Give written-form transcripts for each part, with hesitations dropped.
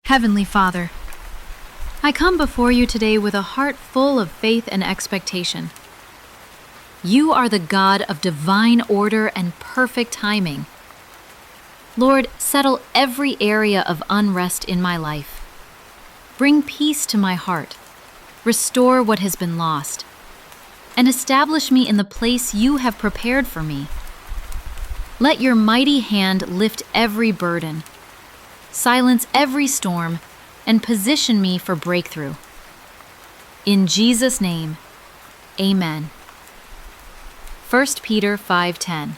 Heavenly Father, I come before you today with a heart full of faith and expectation. You are the God of divine order and perfect timing. Lord, settle every area of unrest in my life. Bring peace to my heart, restore what has been lost, and establish me in the place you have prepared for me. Let your mighty hand lift every burden, silence every storm, and position me for breakthrough. In Jesus' name, amen. 1 Peter 5:10.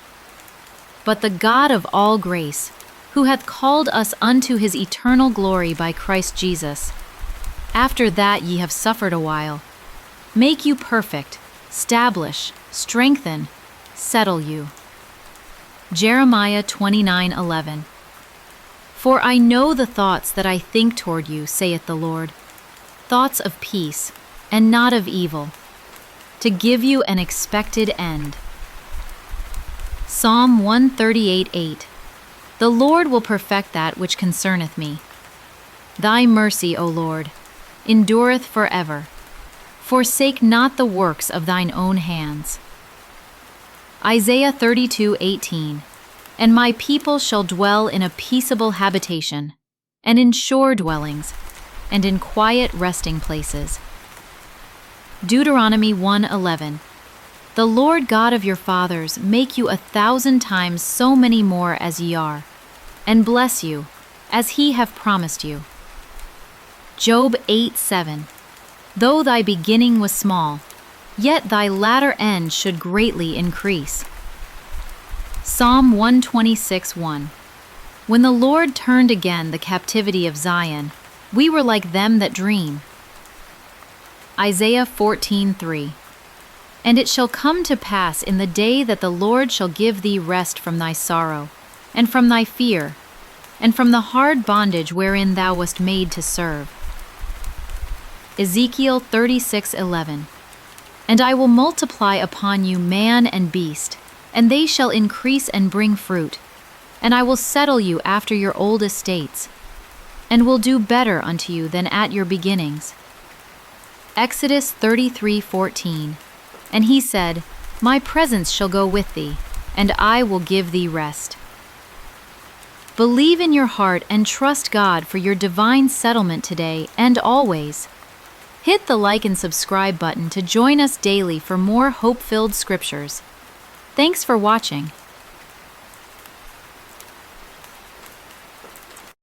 But the God of all grace, who hath called us unto his eternal glory by Christ Jesus, after that ye have suffered a while, make you perfect, establish, strengthen, settle you. Jeremiah 29:11. For I know the thoughts that I think toward you, saith the Lord, thoughts of peace, and not of evil, to give you an expected end. Psalm 138:8. The Lord will perfect that which concerneth me. Thy mercy, O Lord, endureth forever. Forsake not the works of thine own hands. Isaiah 32:18. And my people shall dwell in a peaceable habitation, and in sure dwellings, and in quiet resting places. Deuteronomy 1:11. The Lord God of your fathers make you 1,000 times so many more as ye are, and bless you, as he have promised you. Job 8:7. Though thy beginning was small, yet thy latter end should greatly increase. Psalm 126:1. When the Lord turned again the captivity of Zion, we were like them that dream. Isaiah 14:3. And it shall come to pass in the day that the Lord shall give thee rest from thy sorrow, and from thy fear, and from the hard bondage wherein thou wast made to serve. Ezekiel 36:11. And I will multiply upon you man and beast, and they shall increase and bring fruit, and I will settle you after your old estates, and will do better unto you than at your beginnings. Exodus 33:14. And he said, My presence shall go with thee, and I will give thee rest. Believe in your heart and trust God for your divine settlement today and always. Hit the like and subscribe button to join us daily for more hope-filled scriptures. Thanks for watching.